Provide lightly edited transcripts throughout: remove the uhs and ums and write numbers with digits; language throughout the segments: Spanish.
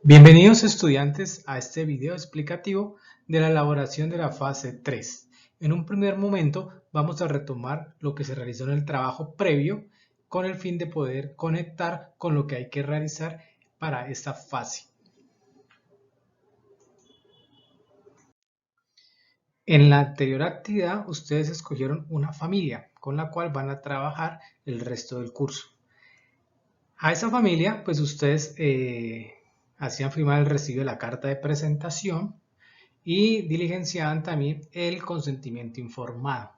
Bienvenidos estudiantes a este video explicativo de la elaboración de la fase 3. En un primer momento vamos a retomar lo que se realizó en el trabajo previo con el fin de poder conectar con lo que hay que realizar para esta fase. En la anterior actividad ustedes escogieron una familia con la cual van a trabajar el resto del curso. A esa familia pues ustedes hacían firmar el recibo de la carta de presentación y diligenciaban también el consentimiento informado,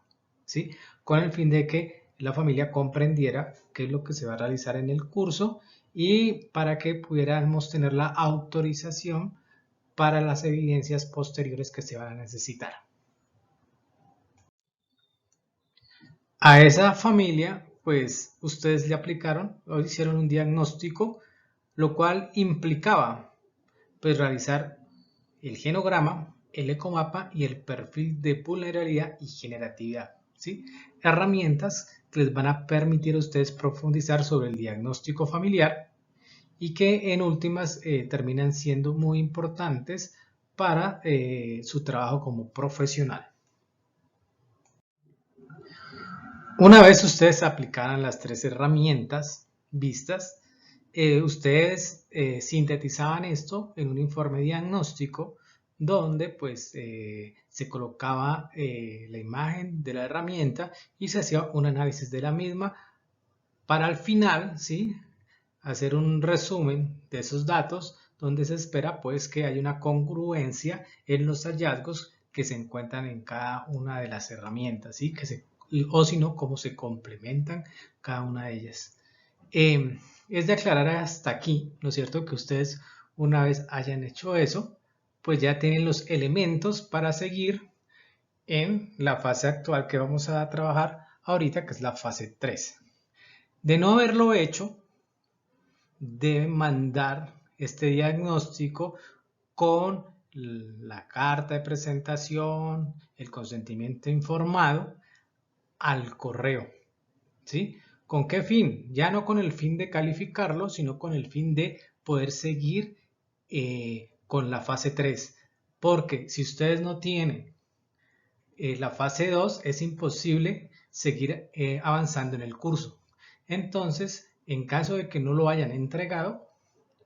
¿sí? Con el fin de que la familia comprendiera qué es lo que se va a realizar en el curso y para que pudiéramos tener la autorización para las evidencias posteriores que se van a necesitar. A esa familia, pues ustedes le aplicaron o hicieron un diagnóstico, lo cual implicaba pues realizar el genograma, el ecomapa y el perfil de vulnerabilidad y generatividad, ¿sí? Herramientas que les van a permitir a ustedes profundizar sobre el diagnóstico familiar y que en últimas terminan siendo muy importantes para su trabajo como profesional. Una vez ustedes aplicaran las tres herramientas vistas, ustedes sintetizaban esto en un informe diagnóstico donde pues se colocaba la imagen de la herramienta y se hacía un análisis de la misma para al final, ¿sí?, hacer un resumen de esos datos donde se espera pues que haya una congruencia en los hallazgos que se encuentran en cada una de las herramientas, ¿sí?, o si no, cómo se complementan cada una de ellas. Es de aclarar hasta aquí, ¿no es cierto?, que ustedes una vez hayan hecho eso, pues ya tienen los elementos para seguir en la fase actual que vamos a trabajar ahorita, que es la fase 3. De no haberlo hecho, deben mandar este diagnóstico con la carta de presentación, el consentimiento informado al correo, ¿sí? ¿Con qué fin? Ya no con el fin de calificarlo, sino con el fin de poder seguir con la fase 3. Porque si ustedes no tienen la fase 2, es imposible seguir avanzando en el curso. Entonces, en caso de que no lo hayan entregado,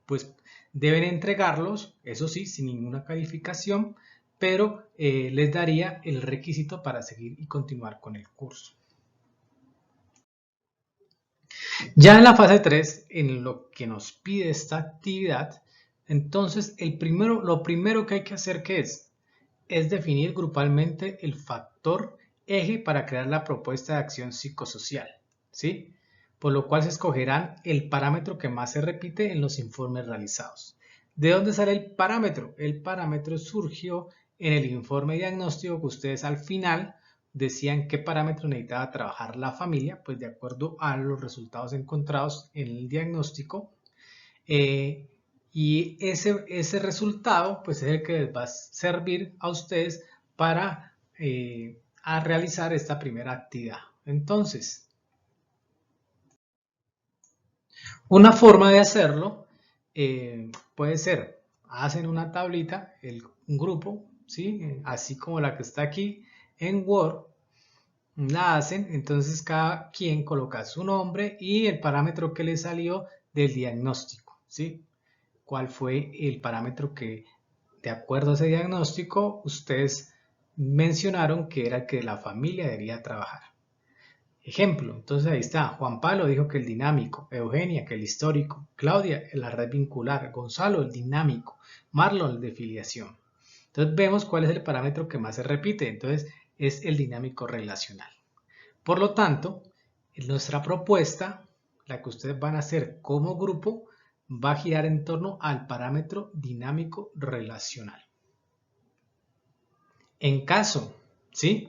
pues deben entregarlos, eso sí, sin ninguna calificación, pero les daría el requisito para seguir y continuar con el curso. Ya en la fase 3, en lo que nos pide esta actividad, entonces lo primero que hay que hacer, ¿qué es? Es definir grupalmente el factor eje para crear la propuesta de acción psicosocial, ¿sí? Por lo cual se escogerán el parámetro que más se repite en los informes realizados. ¿De dónde sale el parámetro? El parámetro surgió en el informe diagnóstico que ustedes al final decían qué parámetro necesitaba trabajar la familia, pues de acuerdo a los resultados encontrados en el diagnóstico. Y ese resultado pues es el que les va a servir a ustedes para a realizar esta primera actividad. Entonces, una forma de hacerlo puede ser, hacen una tablita, un grupo, ¿sí?, así como la que está aquí en Word, la hacen, entonces cada quien coloca su nombre y el parámetro que le salió del diagnóstico, ¿sí? ¿Cuál fue el parámetro que, de acuerdo a ese diagnóstico, ustedes mencionaron que era el que la familia debería trabajar? Ejemplo, entonces ahí está, Juan Pablo dijo que el dinámico, Eugenia que el histórico, Claudia la red vincular, Gonzalo el dinámico, Marlon el de filiación. Entonces vemos cuál es el parámetro que más se repite, entonces es el dinámico relacional. Por lo tanto, en nuestra propuesta, la que ustedes van a hacer como grupo, va a girar en torno al parámetro dinámico relacional. En caso, ¿sí?,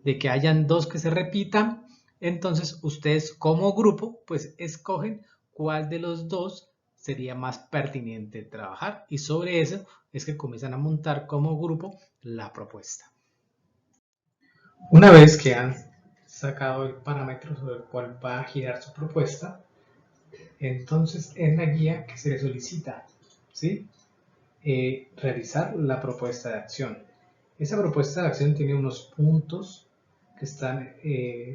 de que hayan dos que se repitan, entonces ustedes como grupo pues escogen cuál de los dos sería más pertinente trabajar y sobre eso es que comienzan a montar como grupo la propuesta. Una vez que han sacado el parámetro sobre el cual va a girar su propuesta, entonces en la guía que se le solicita ¿sí? Realizar la propuesta de acción. Esa propuesta de acción tiene unos puntos que están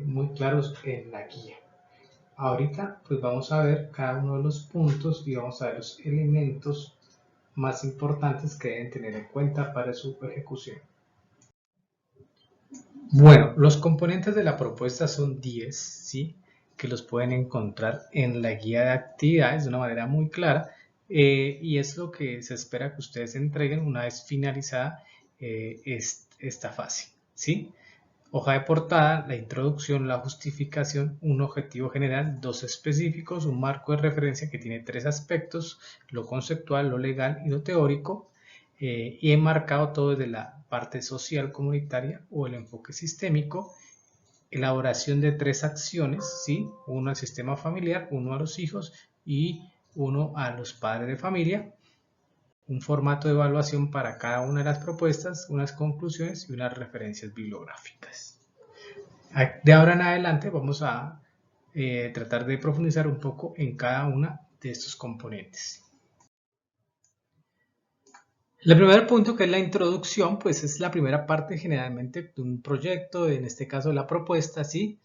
muy claros en la guía. Ahorita pues vamos a ver cada uno de los puntos y vamos a ver los elementos más importantes que deben tener en cuenta para su ejecución. Bueno, los componentes de la propuesta son 10, ¿sí? Que los pueden encontrar en la guía de actividades de una manera muy clara, y es lo que se espera que ustedes entreguen una vez finalizada esta fase, ¿sí? Hoja de portada, la introducción, la justificación, un objetivo general, dos específicos, un marco de referencia que tiene 3 aspectos, lo conceptual, lo legal y lo teórico, y enmarcado todo desde la parte social comunitaria o el enfoque sistémico, elaboración de 3 acciones, ¿sí? Uno al sistema familiar, uno a los hijos y uno a los padres de familia, un formato de evaluación para cada una de las propuestas, unas conclusiones y unas referencias bibliográficas. De ahora en adelante vamos a tratar de profundizar un poco en cada una de estos componentes. El primer punto, que es la introducción, pues es la primera parte generalmente de un proyecto, en este caso la propuesta, ¿sí?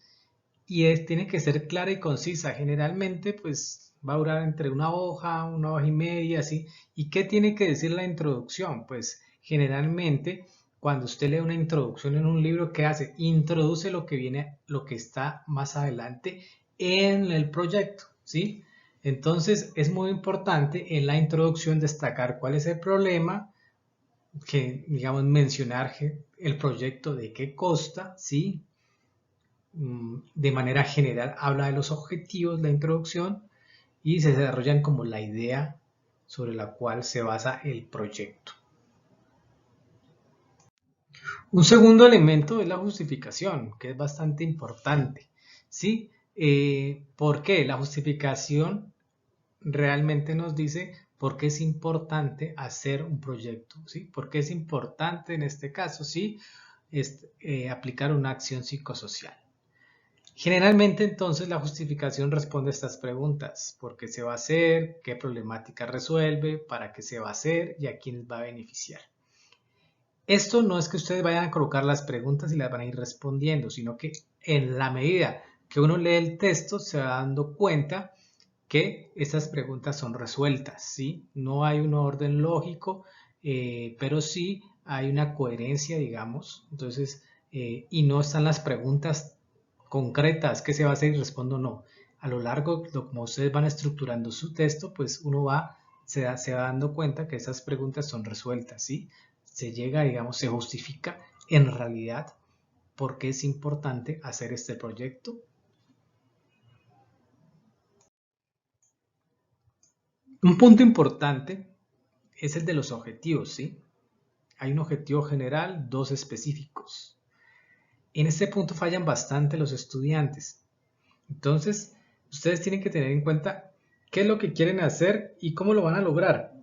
Y tiene que ser clara y concisa. Generalmente pues va a durar entre una hoja y media, ¿sí? ¿Y qué tiene que decir la introducción? Pues generalmente cuando usted lee una introducción en un libro, ¿qué hace? Introduce lo que viene, lo que está más adelante en el proyecto, ¿sí? Entonces es muy importante en la introducción destacar cuál es el problema, que digamos mencionar el proyecto, de qué consta, ¿sí? De manera general habla de los objetivos, la introducción, y se desarrollan como la idea sobre la cual se basa el proyecto. Un segundo elemento es la justificación, que es bastante importante, ¿sí? ¿Por qué? La justificación realmente nos dice por qué es importante hacer un proyecto, ¿sí? ¿Por qué es importante en este caso, sí? Aplicar una acción psicosocial. Generalmente entonces la justificación responde a estas preguntas: ¿por qué se va a hacer? ¿Qué problemática resuelve? ¿Para qué se va a hacer? ¿Y a quiénes va a beneficiar? Esto no es que ustedes vayan a colocar las preguntas y las van a ir respondiendo, sino que en la medida que uno lee el texto se va dando cuenta que estas preguntas son resueltas, ¿sí? No hay un orden lógico, pero sí hay una coherencia, digamos. Entonces, y no están las preguntas concretas, ¿qué se va a hacer? Y respondo no. A lo largo, como ustedes van estructurando su texto, pues uno se va dando cuenta que esas preguntas son resueltas, ¿sí? Se llega, digamos, se justifica en realidad por qué es importante hacer este proyecto. Un punto importante es el de los objetivos, ¿sí? Hay un objetivo general, 2 específicos. En este punto fallan bastante los estudiantes. Entonces, ustedes tienen que tener en cuenta qué es lo que quieren hacer y cómo lo van a lograr.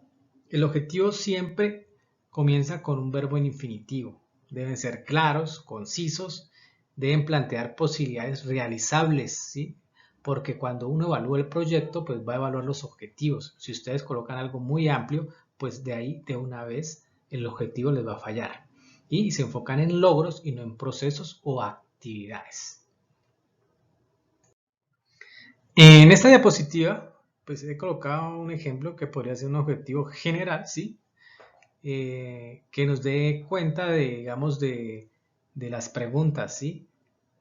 El objetivo siempre comienza con un verbo en infinitivo. Deben ser claros, concisos, deben plantear posibilidades realizables, ¿sí? Porque cuando uno evalúa el proyecto, pues va a evaluar los objetivos. Si ustedes colocan algo muy amplio, pues de ahí de una vez el objetivo les va a fallar. Y se enfocan en logros y no en procesos o actividades. En esta diapositiva, pues he colocado un ejemplo que podría ser un objetivo general, ¿sí? Que nos dé cuenta de, digamos, de las preguntas, ¿sí?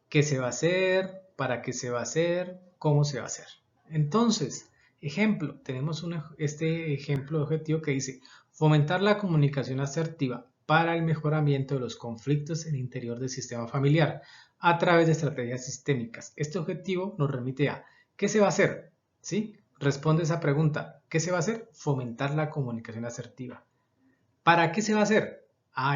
¿Qué se va a hacer? ¿Para qué se va a hacer? ¿Cómo se va a hacer? Entonces, ejemplo, tenemos este ejemplo de objetivo que dice: fomentar la comunicación asertiva para el mejoramiento de los conflictos en el interior del sistema familiar a través de estrategias sistémicas. Este objetivo nos remite a ¿qué se va a hacer? ¿Sí? Responde esa pregunta. ¿Qué se va a hacer? Fomentar la comunicación asertiva. ¿Para qué se va a hacer?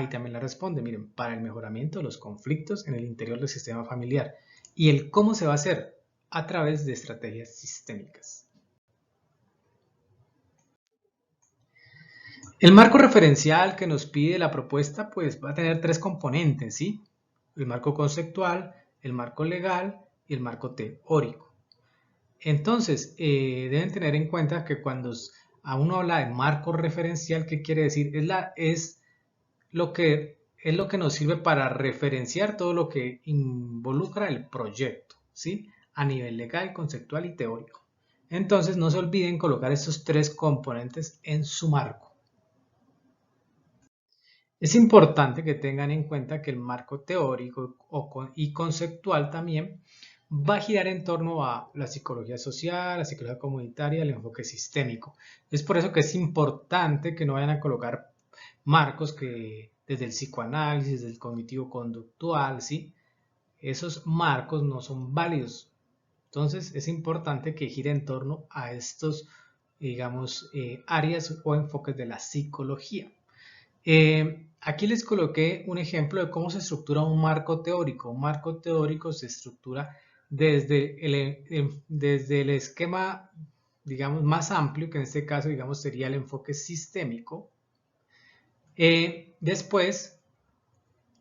Y también la responde, miren, para el mejoramiento de los conflictos en el interior del sistema familiar. ¿Y el cómo se va a hacer? A través de estrategias sistémicas. El marco referencial que nos pide la propuesta, pues va a tener 3 componentes, ¿sí? El marco conceptual, el marco legal y el marco teórico. Entonces, deben tener en cuenta que cuando a uno habla de marco referencial, ¿qué quiere decir? Es lo que nos sirve para referenciar todo lo que involucra el proyecto, ¿sí? A nivel legal, conceptual y teórico. Entonces, no se olviden colocar estos tres componentes en su marco. Es importante que tengan en cuenta que el marco teórico y conceptual también va a girar en torno a la psicología social, la psicología comunitaria, el enfoque sistémico. Es por eso que es importante que no vayan a colocar marcos que desde el psicoanálisis, desde el cognitivo-conductual, ¿sí? Esos marcos no son válidos. Entonces es importante que gire en torno a estos, digamos, áreas o enfoques de la psicología. Aquí les coloqué un ejemplo de cómo se estructura un marco teórico. Un marco teórico se estructura desde el esquema, digamos, más amplio, que en este caso, digamos, sería el enfoque sistémico. Después,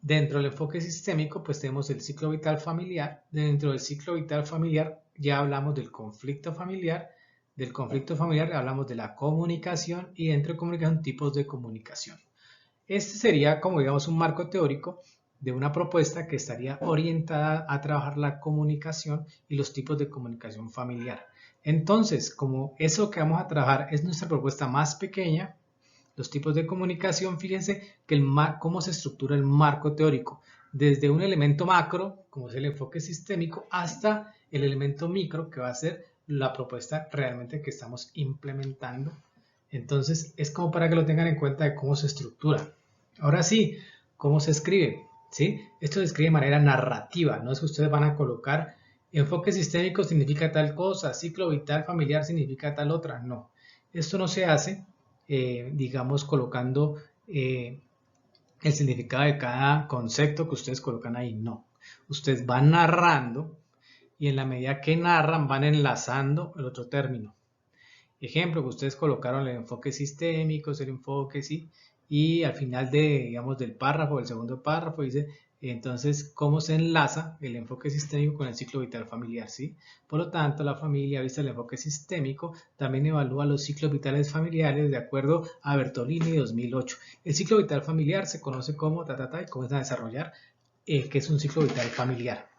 dentro del enfoque sistémico, pues tenemos el ciclo vital familiar. Dentro del ciclo vital familiar ya hablamos del conflicto familiar. Del conflicto familiar hablamos de la comunicación y dentro de comunicación, tipos de comunicación. Este sería, como digamos, un marco teórico de una propuesta que estaría orientada a trabajar la comunicación y los tipos de comunicación familiar. Entonces, como eso que vamos a trabajar es nuestra propuesta más pequeña, los tipos de comunicación, fíjense que cómo se estructura el marco teórico, desde un elemento macro, como es el enfoque sistémico, hasta el elemento micro, que va a ser la propuesta realmente que estamos implementando. Entonces, es como para que lo tengan en cuenta de cómo se estructura. Ahora sí, ¿cómo se escribe? ¿Sí? Esto se escribe de manera narrativa, no es que ustedes van a colocar enfoque sistémico significa tal cosa, ciclo vital familiar significa tal otra, no. Esto no se hace, digamos, colocando el significado de cada concepto que ustedes colocan ahí, no. Ustedes van narrando y en la medida que narran van enlazando el otro término. Ejemplo, que ustedes colocaron el enfoque sistémico, el enfoque, sí, y al final digamos, del párrafo, del segundo párrafo, dice, entonces, ¿cómo se enlaza el enfoque sistémico con el ciclo vital familiar, sí? Por lo tanto, la familia, vista el enfoque sistémico, también evalúa los ciclos vitales familiares de acuerdo a Bertolini 2008. El ciclo vital familiar se conoce como, y comienza a desarrollar, que es un ciclo vital familiar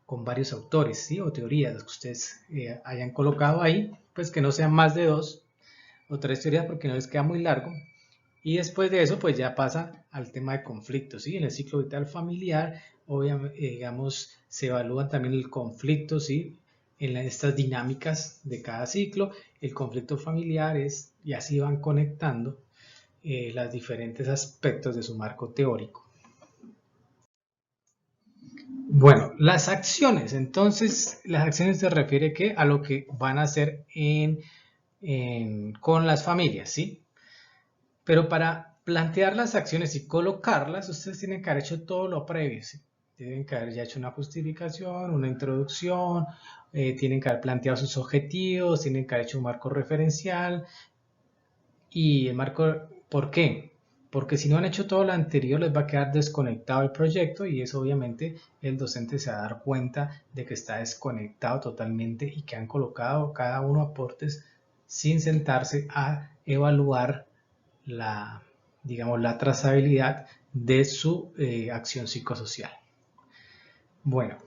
con varios autores, ¿sí? O teorías que ustedes hayan colocado ahí, pues que no sean más de 2 o 3 teorías porque no les queda muy largo. Y después de eso, pues ya pasa al tema de conflictos, ¿sí? En el ciclo vital familiar, obviamente, digamos, se evalúan también el conflicto, ¿sí? En estas dinámicas de cada ciclo, el conflicto familiar es, y así van conectando los diferentes aspectos de su marco teórico. Bueno, las acciones. Entonces, las acciones se refiere que a lo que van a hacer con las familias, ¿sí? Pero para plantear las acciones y colocarlas, ustedes tienen que haber hecho todo lo previo, ¿sí? Tienen que haber ya hecho una justificación, una introducción, tienen que haber planteado sus objetivos, tienen que haber hecho un marco referencial. Y el marco, ¿por qué? Porque si no han hecho todo lo anterior les va a quedar desconectado el proyecto y eso obviamente el docente se va a dar cuenta de que está desconectado totalmente y que han colocado cada uno aportes sin sentarse a evaluar digamos, la trazabilidad de su acción psicosocial. Bueno,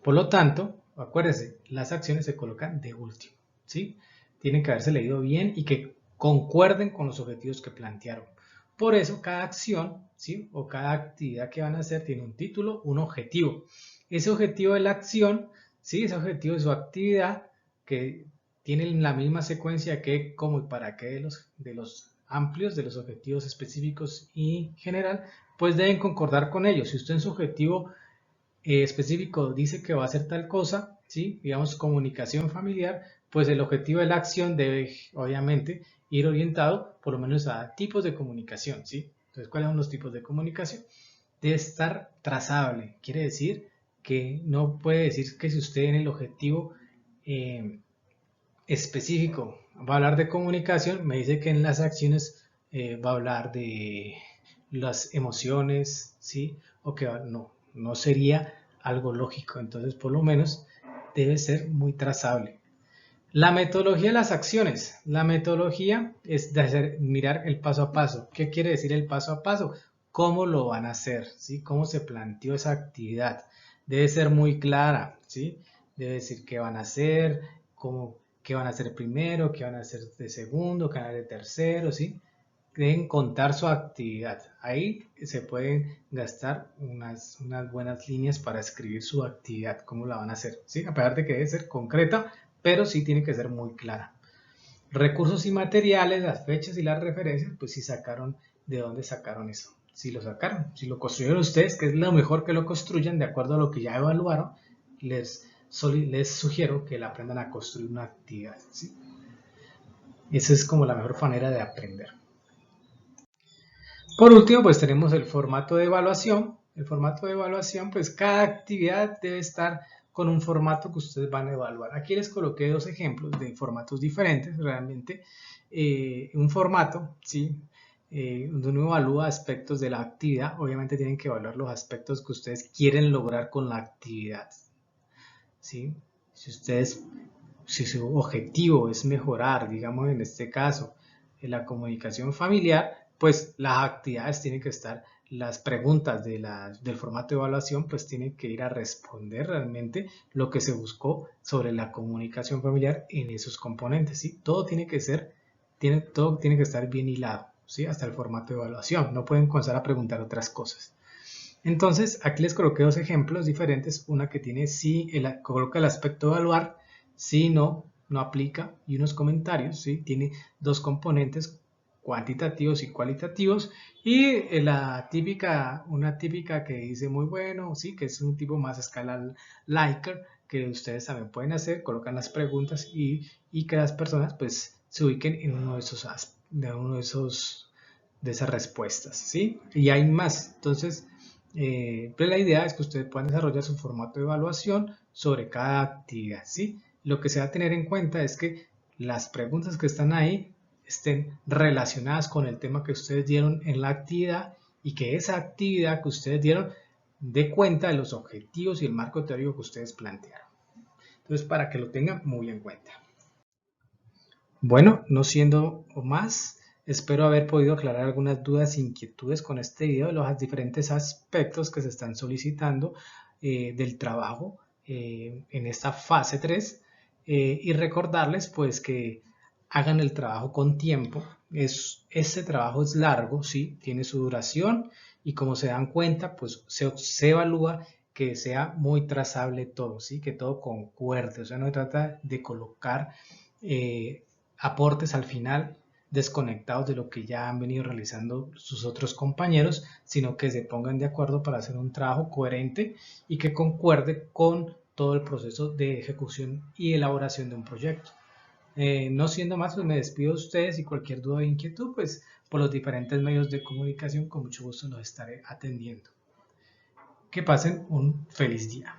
por lo tanto, acuérdense, las acciones se colocan de último, ¿sí? Tienen que haberse leído bien y que concuerden con los objetivos que plantearon. Por eso, cada acción, ¿sí? O cada actividad que van a hacer tiene un título, un objetivo. Ese objetivo de la acción, ¿sí? Ese objetivo de su actividad, que tiene la misma secuencia que cómo y para qué de los amplios, de los objetivos específicos y general, pues deben concordar con ellos. Si usted en su objetivo específico dice que va a hacer tal cosa, ¿sí? Digamos comunicación familiar, pues el objetivo de la acción debe obviamente ir orientado por lo menos a tipos de comunicación, ¿sí? Entonces, ¿cuáles son los tipos de comunicación? Debe estar trazable, quiere decir que no puede decir que si usted en el objetivo específico va a hablar de comunicación, me dice que en las acciones va a hablar de las emociones, ¿sí? O que no sería algo lógico. Entonces, por lo menos, debe ser muy trazable. La metodología de las acciones. La metodología es mirar el paso a paso. ¿Qué quiere decir el paso a paso? ¿Cómo lo van a hacer? ¿Sí? ¿Cómo se planteó esa actividad? Debe ser muy clara, ¿sí? Debe decir qué van a hacer, qué van a hacer primero, qué van a hacer de segundo, qué van a hacer de tercero, ¿sí? Deben contar su actividad. Ahí se pueden gastar unas buenas líneas para escribir su actividad, cómo la van a hacer, ¿sí? A pesar de que debe ser concreta, pero sí tiene que ser muy clara. Recursos y materiales, las fechas y las referencias, pues si sacaron, ¿de dónde sacaron eso? Si lo sacaron, si lo construyeron ustedes, que es lo mejor que lo construyan de acuerdo a lo que ya evaluaron, les sugiero que la aprendan a construir una actividad, ¿sí? Esa es como la mejor manera de aprender. Por último, pues tenemos el formato de evaluación. El formato de evaluación, pues cada actividad debe estar con un formato que ustedes van a evaluar. Aquí les coloqué dos ejemplos de formatos diferentes, realmente. Un formato, ¿sí? Donde uno evalúa aspectos de la actividad. Obviamente tienen que evaluar los aspectos que ustedes quieren lograr con la actividad, ¿sí? Si su objetivo es mejorar, digamos en este caso, en la comunicación familiar, pues las actividades tienen que estar, las preguntas del formato de evaluación, pues tienen que ir a responder realmente lo que se buscó sobre la comunicación familiar en esos componentes, ¿sí? Todo tiene que estar bien hilado, ¿sí? Hasta el formato de evaluación, no pueden comenzar a preguntar otras cosas. Entonces, aquí les coloqué dos ejemplos diferentes, una que tiene sí, coloca el aspecto de evaluar, sí, no, no aplica, y unos comentarios, ¿sí? Tiene dos componentes, cuantitativos y cualitativos, y una típica que dice muy bueno, sí, que es un tipo más escala Likert, que ustedes también pueden hacer, colocan las preguntas y que las personas pues se ubiquen en uno de esas respuestas, ¿sí? Y hay más, entonces pues la idea es que ustedes puedan desarrollar su formato de evaluación sobre cada actividad, ¿sí? Lo que se va a tener en cuenta es que las preguntas que están ahí estén relacionadas con el tema que ustedes dieron en la actividad y que esa actividad que ustedes dieron dé cuenta de los objetivos y el marco teórico que ustedes plantearon. Entonces, para que lo tengan muy en cuenta. Bueno, no siendo más, espero haber podido aclarar algunas dudas e inquietudes con este video de los diferentes aspectos que se están solicitando del trabajo en esta fase 3 y recordarles pues que hagan el trabajo con tiempo. Este trabajo es largo, ¿sí? Tiene su duración y como se dan cuenta pues se evalúa que sea muy trazable todo, ¿sí? Que todo concuerde, o sea, no se trata de colocar aportes al final desconectados de lo que ya han venido realizando sus otros compañeros, sino que se pongan de acuerdo para hacer un trabajo coherente y que concuerde con todo el proceso de ejecución y elaboración de un proyecto. No siendo más, pues me despido de ustedes y cualquier duda o inquietud, pues por los diferentes medios de comunicación, con mucho gusto los estaré atendiendo. Que pasen un feliz día.